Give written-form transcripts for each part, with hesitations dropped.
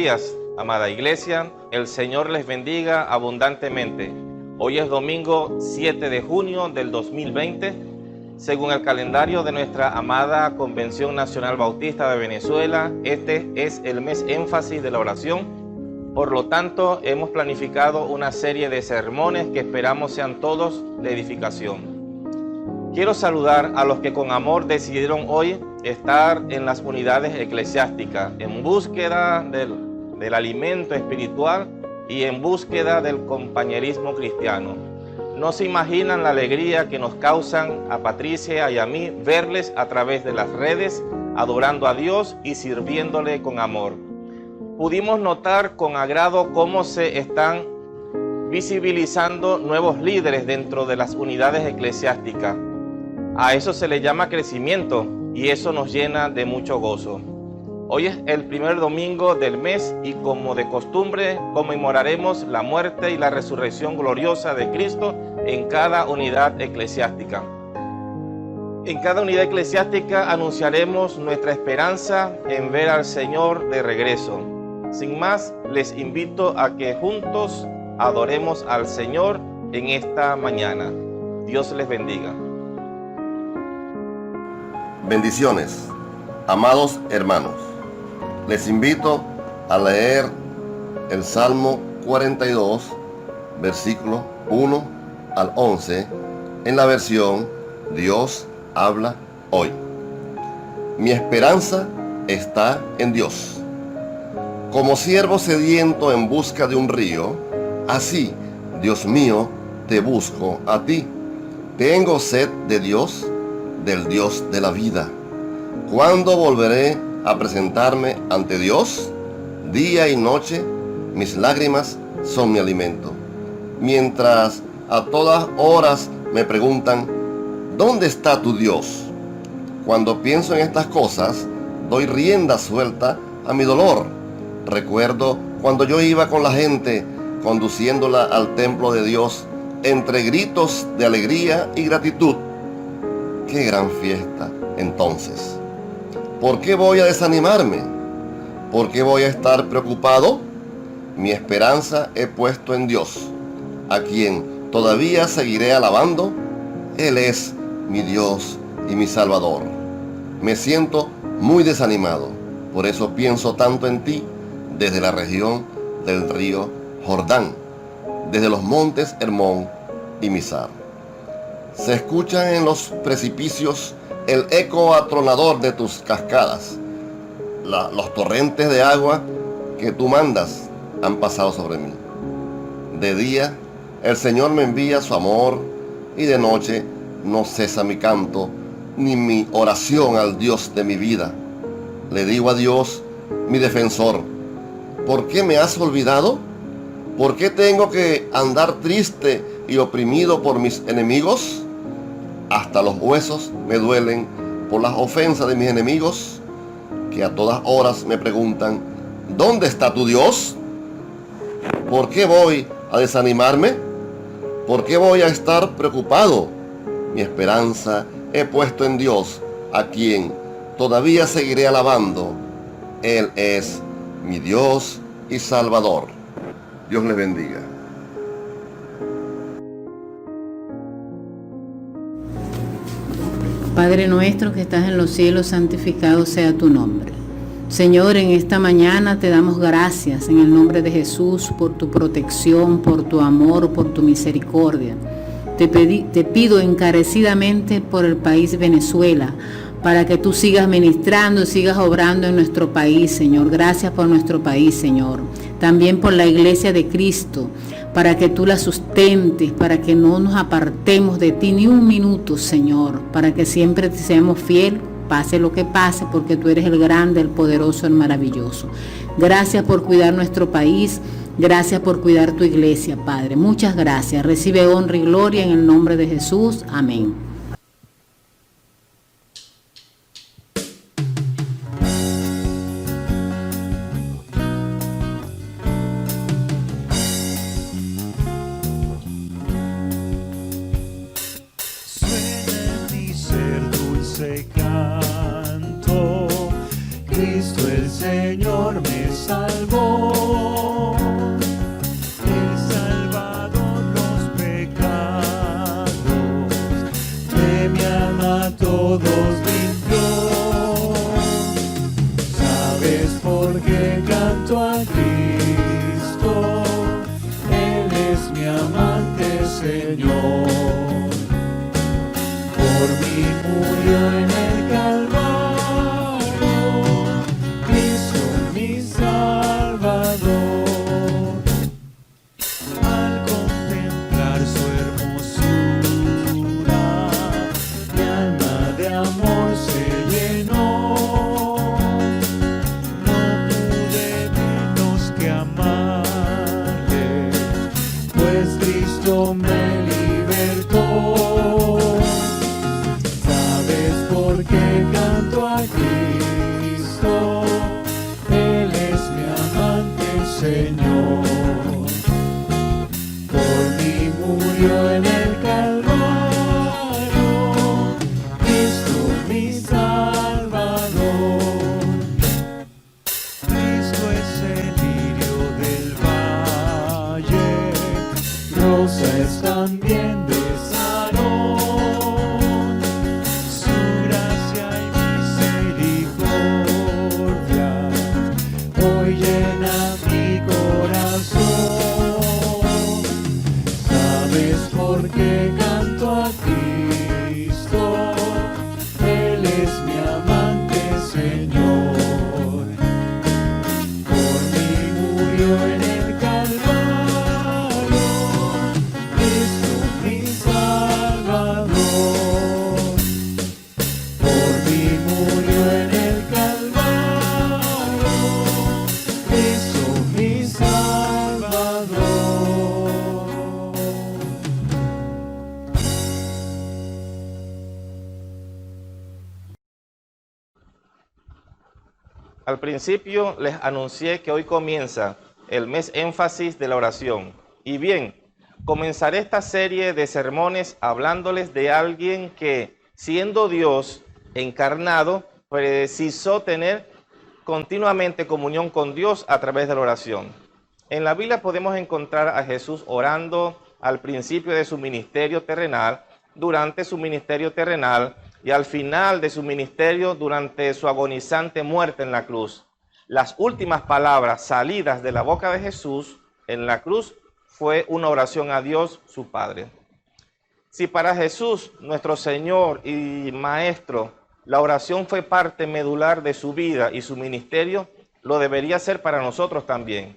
días, amada iglesia. El Señor les bendiga abundantemente. Hoy es domingo 7 de junio del 2020. Según el calendario de nuestra amada Convención Nacional Bautista de Venezuela, este es el mes énfasis de la oración. Por lo tanto, hemos planificado una serie de sermones que esperamos sean todos de edificación. Quiero saludar a los que con amor decidieron hoy estar en las unidades eclesiásticas en búsqueda del alimento espiritual y en búsqueda del compañerismo cristiano. No se imaginan la alegría que nos causan a Patricia y a mí verles a través de las redes, adorando a Dios y sirviéndole con amor. Pudimos notar con agrado cómo se están visibilizando nuevos líderes dentro de las unidades eclesiásticas. A eso se le llama crecimiento y eso nos llena de mucho gozo. Hoy es el primer domingo del mes y como de costumbre conmemoraremos la muerte y la resurrección gloriosa de Cristo en cada unidad eclesiástica. En cada unidad eclesiástica anunciaremos nuestra esperanza en ver al Señor de regreso. Sin más, les invito a que juntos adoremos al Señor en esta mañana. Dios les bendiga. Bendiciones, amados hermanos. Les invito a leer el Salmo 42, versículos 1 al 11, en la versión Dios habla hoy. Mi esperanza está en Dios. Como siervo sediento en busca de un río, así, Dios mío, te busco a ti. Tengo sed de Dios, del Dios de la vida. ¿Cuándo volveré a presentarme ante Dios? Día y noche mis lágrimas son mi alimento. Mientras a todas horas me preguntan, ¿dónde está tu Dios? Cuando pienso en estas cosas, doy rienda suelta a mi dolor. Recuerdo cuando yo iba con la gente, conduciéndola al templo de Dios, entre gritos de alegría y gratitud. ¡Qué gran fiesta! Entonces, ¿por qué voy a desanimarme? ¿Por qué voy a estar preocupado? Mi esperanza he puesto en Dios, a quien todavía seguiré alabando. Él es mi Dios y mi Salvador. Me siento muy desanimado, por eso pienso tanto en ti desde la región del río Jordán, desde los montes Hermón y Mizar. Se escuchan en los precipicios el eco atronador de tus cascadas. Los torrentes de agua que tú mandas han pasado sobre mí. De día, el Señor me envía su amor, y de noche no cesa mi canto, ni mi oración al Dios de mi vida. Le digo a Dios, mi defensor, ¿por qué me has olvidado? ¿Por qué tengo que andar triste y oprimido por mis enemigos? Hasta los huesos me duelen por las ofensas de mis enemigos, que a todas horas me preguntan, ¿dónde está tu Dios? ¿Por qué voy a desanimarme? ¿Por qué voy a estar preocupado? Mi esperanza he puesto en Dios, a quien todavía seguiré alabando. Él es mi Dios y Salvador. Dios les bendiga. Padre nuestro que estás en los cielos, santificado sea tu nombre. Señor, en esta mañana te damos gracias en el nombre de Jesús por tu protección, por tu amor, por tu misericordia. Te pido encarecidamente por el país Venezuela, para que tú sigas ministrando, sigas obrando en nuestro país, Señor. Gracias por nuestro país, Señor. También por la iglesia de Cristo, para que tú la sustentes, para que no nos apartemos de ti ni un minuto, Señor, para que siempre te seamos fieles, pase lo que pase, porque tú eres el grande, el poderoso, el maravilloso. Gracias por cuidar nuestro país, gracias por cuidar tu iglesia, Padre. Muchas gracias. Recibe honra y gloria en el nombre de Jesús. Amén. Canto, Cristo el Señor me salvó. El Salvador los pecados de mi alma todos limpió. ¿Sabes por qué canto a Cristo? Él es mi amante Señor. Por mí murió en el Calvario, Cristo mi Salvador. Al contemplar su hermosura, mi alma de amor se llenó. No pude menos que amarle, pues Cristo me libertó. ¿Por qué canto a Cristo? Él es mi amante Señor. Por mí murió en el Calvario, Cristo mi Salvador. Cristo es el lirio del valle, rosa es también de Sarón. Llena mi corazón. ¿Sabes por qué canto a Cristo? Él es mi amante Señor. Por mí murió en el Calvario, Cristo mi Salvador. Por mí murió en el Al principio les anuncié que hoy comienza el mes énfasis de la oración. Y bien, comenzaré esta serie de sermones hablándoles de alguien que, siendo Dios encarnado, precisó tener continuamente comunión con Dios a través de la oración. En la Biblia podemos encontrar a Jesús orando al principio de su ministerio terrenal, durante su ministerio terrenal, y al final de su ministerio durante su agonizante muerte en la cruz. Las últimas palabras salidas de la boca de Jesús en la cruz fue una oración a Dios, su Padre. Si para Jesús, nuestro Señor y Maestro, la oración fue parte medular de su vida y su ministerio, lo debería ser para nosotros también.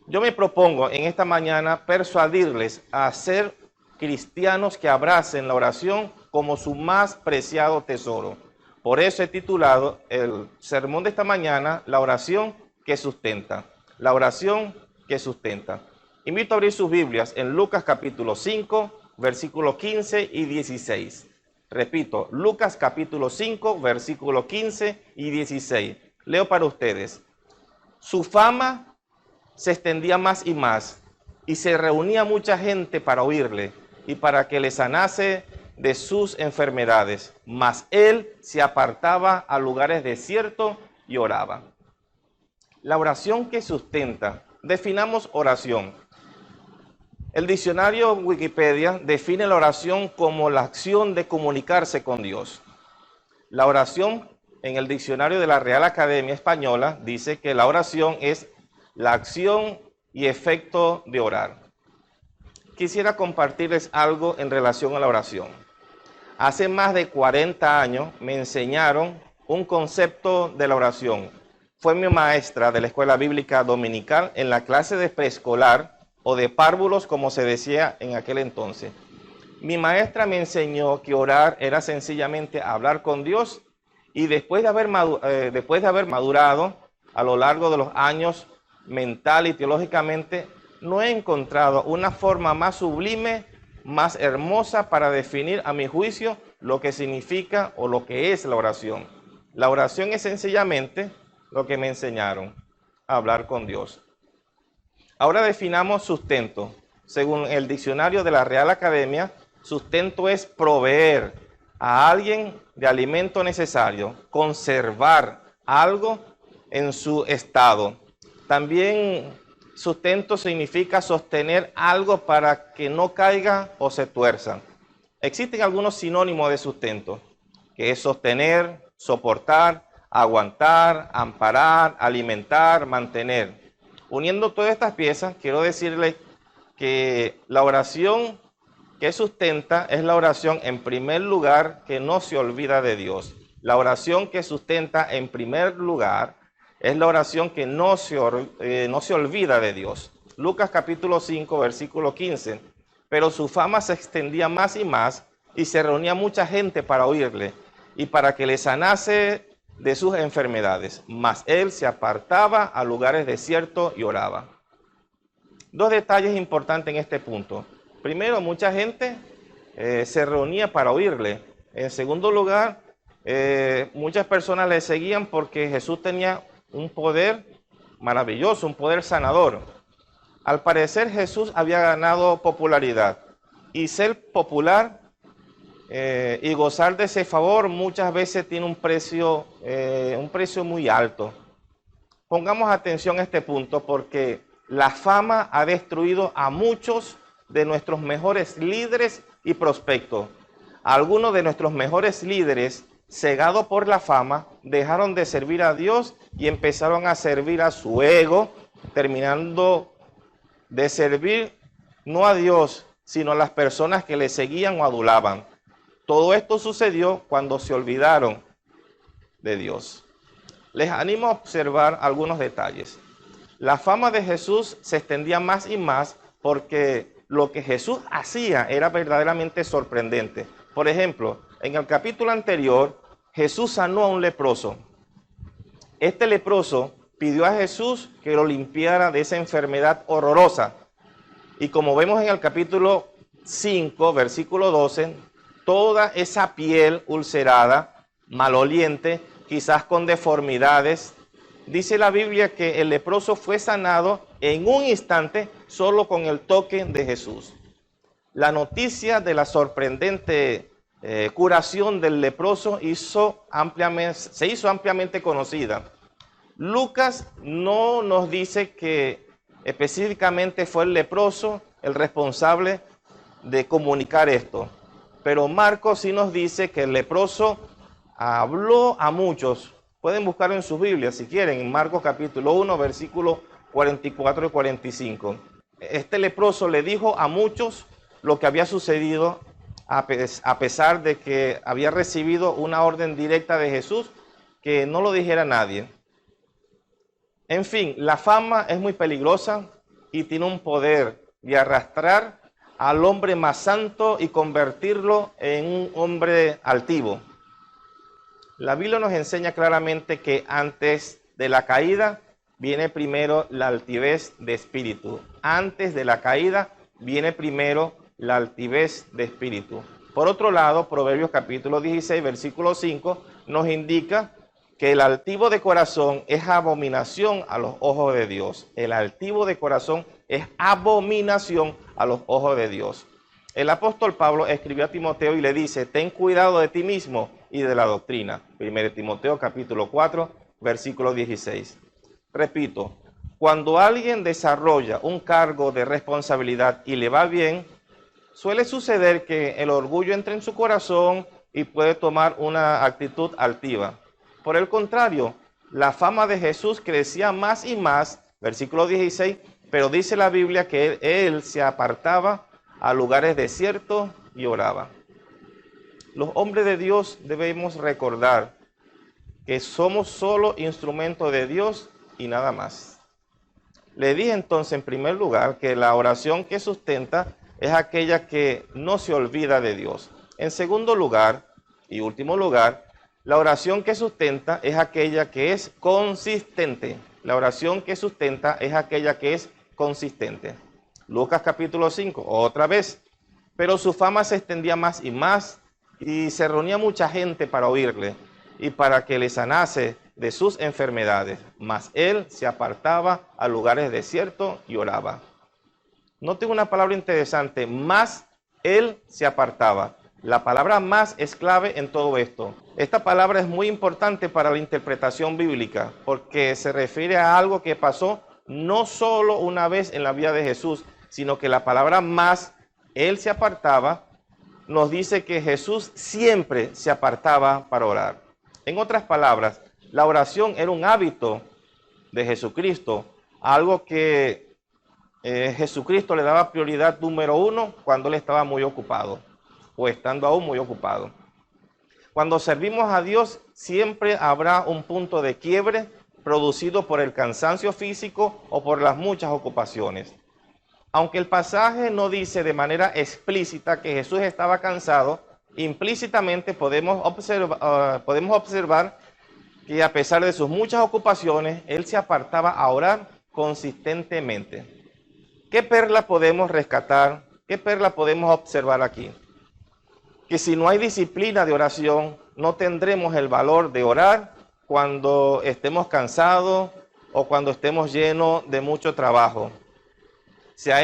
Yo me propongo en esta mañana persuadirles a ser cristianos que abracen la oración como su más preciado tesoro. Por eso he titulado el sermón de esta mañana, La oración que sustenta. La oración que sustenta. Invito a abrir sus Biblias en Lucas capítulo 5, versículos 15 y 16. Repito, Lucas capítulo 5, versículos 15 y 16. Leo para ustedes. Su fama se extendía más y más, y se reunía mucha gente para oírle y para que le sanase de sus enfermedades, mas él se apartaba a lugares desiertos y oraba. La oración que sustenta. Definamos oración. El diccionario Wikipedia define la oración como la acción de comunicarse con Dios. La oración, en el diccionario de la Real Academia Española, dice que la oración es la acción y efecto de orar. Quisiera compartirles algo en relación a la oración. Hace más de 40 años me enseñaron un concepto de la oración. Fue mi maestra de la Escuela Bíblica Dominical en la clase de preescolar o de párvulos, como se decía en aquel entonces. Mi maestra me enseñó que orar era sencillamente hablar con Dios, y después de haber madurado a lo largo de los años mental y teológicamente, no he encontrado una forma más sublime, más hermosa para definir a mi juicio lo que significa o lo que es la oración. La oración es sencillamente lo que me enseñaron, a hablar con Dios. Ahora definamos sustento. Según el diccionario de la Real Academia, sustento es proveer a alguien de alimento necesario, conservar algo en su estado, También sustento significa sostener algo para que no caiga o se tuerza. Existen algunos sinónimos de sustento, que es sostener, soportar, aguantar, amparar, alimentar, mantener. Uniendo todas estas piezas, quiero decirles que la oración que sustenta es la oración en primer lugar que no se olvida de Dios. La oración que sustenta en primer lugar es la oración que no se olvida de Dios. Lucas capítulo 5, versículo 15. Pero su fama se extendía más y más y se reunía mucha gente para oírle y para que le sanase de sus enfermedades. Mas él se apartaba a lugares desiertos y oraba. Dos detalles importantes en este punto. Primero, mucha gente se reunía para oírle. En segundo lugar, muchas personas le seguían porque Jesús tenía un poder maravilloso, un poder sanador. Al parecer Jesús había ganado popularidad y ser popular y gozar de ese favor muchas veces tiene un precio muy alto. Pongamos atención a este punto porque la fama ha destruido a muchos de nuestros mejores líderes y prospectos. Algunos de nuestros mejores líderes, cegados por la fama, dejaron de servir a Dios y empezaron a servir a su ego, terminando de servir no a Dios, sino a las personas que le seguían o adulaban. Todo esto sucedió cuando se olvidaron de Dios. Les animo a observar algunos detalles. La fama de Jesús se extendía más y más porque lo que Jesús hacía era verdaderamente sorprendente. Por ejemplo, en el capítulo anterior, Jesús sanó a un leproso. Este leproso pidió a Jesús que lo limpiara de esa enfermedad horrorosa. Y como vemos en el capítulo 5, versículo 12, toda esa piel ulcerada, maloliente, quizás con deformidades, dice la Biblia que el leproso fue sanado en un instante solo con el toque de Jesús. La noticia de la sorprendente curación del leproso se hizo ampliamente conocida. Lucas no nos dice que específicamente fue el leproso el responsable de comunicar esto, pero Marcos sí nos dice que el leproso habló a muchos. Pueden buscarlo en sus Biblias si quieren, en Marcos capítulo 1, versículos 44 y 45. Este leproso le dijo a muchos lo que había sucedido, a pesar de que había recibido una orden directa de Jesús que no lo dijera a nadie. En fin, la fama es muy peligrosa y tiene un poder de arrastrar al hombre más santo y convertirlo en un hombre altivo. La Biblia nos enseña claramente que antes de la caída viene primero la altivez de espíritu. Antes de la caída viene primero la altivez de espíritu. Por otro lado, Proverbios capítulo 16, versículo 5, nos indica que el altivo de corazón es abominación a los ojos de Dios. El altivo de corazón es abominación a los ojos de Dios. El apóstol Pablo escribió a Timoteo y le dice, ten cuidado de ti mismo y de la doctrina. 1 Timoteo capítulo 4, versículo 16. Repito, cuando alguien desarrolla un cargo de responsabilidad y le va bien, suele suceder que el orgullo entra en su corazón y puede tomar una actitud altiva. Por el contrario, la fama de Jesús crecía más y más, versículo 16, pero dice la Biblia que él se apartaba a lugares desiertos y oraba. Los hombres de Dios debemos recordar que somos solo instrumentos de Dios y nada más. Le dije entonces en primer lugar que la oración que sustenta es aquella que no se olvida de Dios. En segundo lugar y último lugar, la oración que sustenta es aquella que es consistente. La oración que sustenta es aquella que es consistente. Lucas capítulo 5, otra vez. Pero su fama se extendía más y se reunía mucha gente para oírle y para que le sanase de sus enfermedades. Mas él se apartaba a lugares desiertos y oraba. Noten una palabra interesante, más él se apartaba. La palabra más es clave en todo esto. Esta palabra es muy importante para la interpretación bíblica porque se refiere a algo que pasó no solo una vez en la vida de Jesús, sino que la palabra más, él se apartaba, nos dice que Jesús siempre se apartaba para orar. En otras palabras, la oración era un hábito de Jesucristo, algo que Jesucristo le daba prioridad número uno cuando él estaba muy ocupado o estando aún muy ocupado. Cuando servimos a Dios, siempre habrá un punto de quiebre producido por el cansancio físico o por las muchas ocupaciones. Aunque el pasaje no dice de manera explícita que Jesús estaba cansado, implícitamente podemos observar que a pesar de sus muchas ocupaciones, él se apartaba a orar consistentemente. ¿Qué perla podemos rescatar? ¿Qué perla podemos observar aquí? Que si no hay disciplina de oración, no tendremos el valor de orar cuando estemos cansados o cuando estemos llenos de mucho trabajo. Sea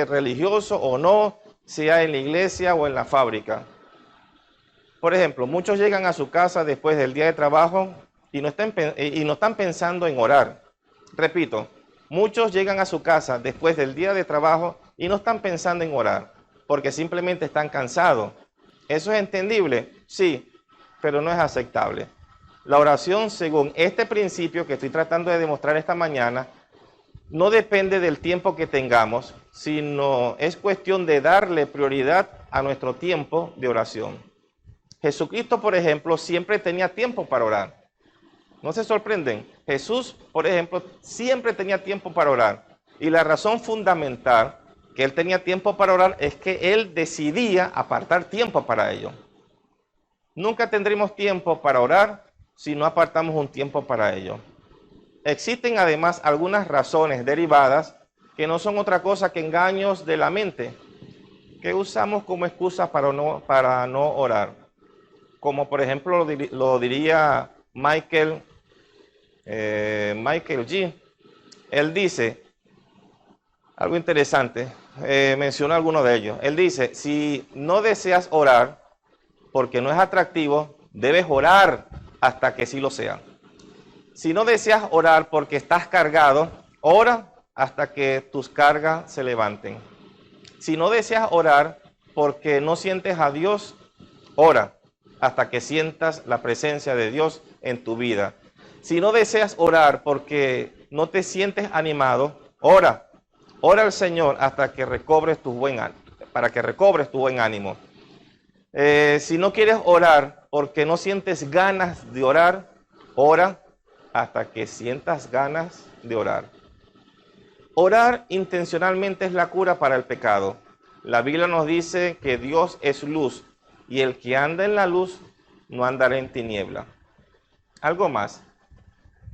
religioso o no, sea en la iglesia o en la fábrica. Por ejemplo, muchos llegan a su casa después del día de trabajo y no están pensando en orar. Repito, muchos llegan a su casa después del día de trabajo y no están pensando en orar, porque simplemente están cansados. ¿Eso es entendible? Sí, pero no es aceptable. La oración, según este principio que estoy tratando de demostrar esta mañana, no depende del tiempo que tengamos, sino es cuestión de darle prioridad a nuestro tiempo de oración. Jesucristo, por ejemplo, siempre tenía tiempo para orar. ¿No se sorprenden? Jesús, por ejemplo, siempre tenía tiempo para orar. Y la razón fundamental que él tenía tiempo para orar es que él decidía apartar tiempo para ello. Nunca tendremos tiempo para orar si no apartamos un tiempo para ello. Existen además algunas razones derivadas que no son otra cosa que engaños de la mente que usamos como excusa para no orar. Como por ejemplo lo diría Michael G. Él dice algo interesante, menciona algunos de ellos. Él dice, si no deseas orar porque no es atractivo, debes orar hasta que sí lo sea. Si no deseas orar porque estás cargado, ora hasta que tus cargas se levanten. Si no deseas orar porque no sientes a Dios, ora hasta que sientas la presencia de Dios en tu vida. Si no deseas orar porque no te sientes animado, ora al Señor hasta que recobres para que recobres tu buen ánimo. Si no quieres orar porque no sientes ganas de orar, ora hasta que sientas ganas de orar. Orar intencionalmente es la cura para el pecado. La Biblia nos dice que Dios es luz y el que anda en la luz no andará en tiniebla. Algo más.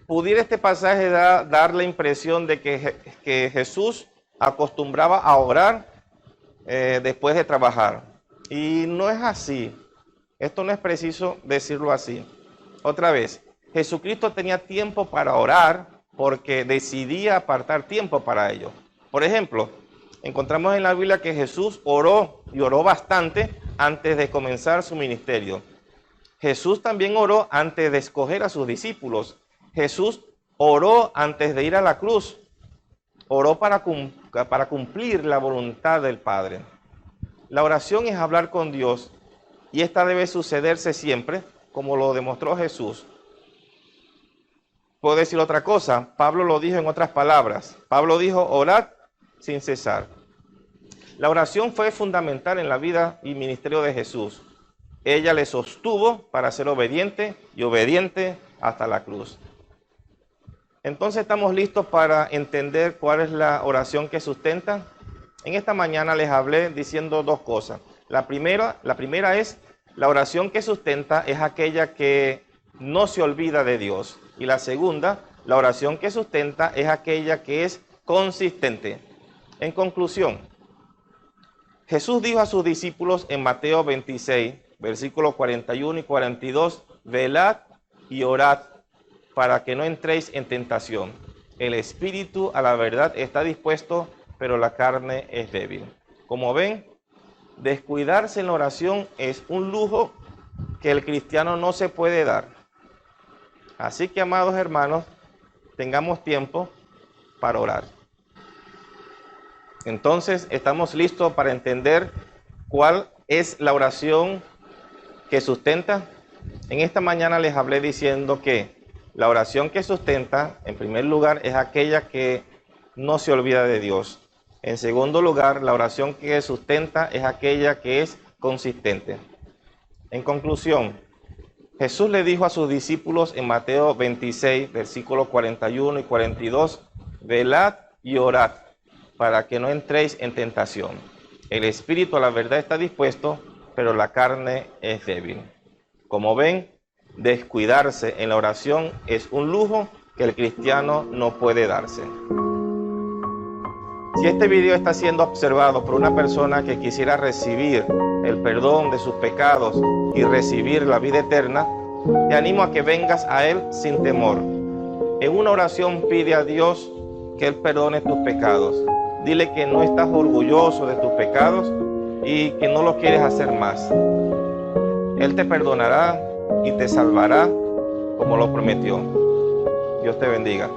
Pudiera este pasaje dar la impresión de que Jesús acostumbraba a orar después de trabajar. Y no es así. Esto no es preciso decirlo así. Otra vez, Jesucristo tenía tiempo para orar porque decidía apartar tiempo para ello. Por ejemplo, encontramos en la Biblia que Jesús oró y oró bastante antes de comenzar su ministerio. Jesús también oró antes de escoger a sus discípulos. Jesús oró antes de ir a la cruz. Oró para cumplir la voluntad del Padre. La oración es hablar con Dios y esta debe sucederse siempre, como lo demostró Jesús. Puedo decir otra cosa, Pablo lo dijo en otras palabras. Pablo dijo, orad sin cesar. La oración fue fundamental en la vida y ministerio de Jesús. Ella le sostuvo para ser obediente y obediente hasta la cruz. Entonces estamos listos para entender cuál es la oración que sustenta. En esta mañana les hablé diciendo dos cosas. La primera es, la oración que sustenta es aquella que no se olvida de Dios. Y la segunda, la oración que sustenta es aquella que es consistente. En conclusión, Jesús dijo a sus discípulos en Mateo 26, versículos 41 y 42, velad y orad para que no entréis en tentación. El espíritu a la verdad está dispuesto, pero la carne es débil. Como ven, descuidarse en la oración es un lujo que el cristiano no se puede dar. Así que, amados hermanos, tengamos tiempo para orar. Entonces, estamos listos para entender cuál es la oración que sustenta. En esta mañana les hablé diciendo que la oración que sustenta, en primer lugar, es aquella que no se olvida de Dios. En segundo lugar, la oración que sustenta es aquella que es consistente. En conclusión, Jesús le dijo a sus discípulos en Mateo 26, versículos 41 y 42, velad y orad para que no entréis en tentación. El espíritu a la verdad está dispuesto, pero la carne es débil. Como ven, descuidarse en la oración es un lujo que el cristiano no puede darse. Si este video está siendo observado por una persona que quisiera recibir el perdón de sus pecados y recibir la vida eterna, te animo a que vengas a Él sin temor. En una oración pide a Dios que Él perdone tus pecados. Dile que no estás orgulloso de tus pecados y que no lo quieres hacer más. Él te perdonará y te salvará como lo prometió. Dios te bendiga.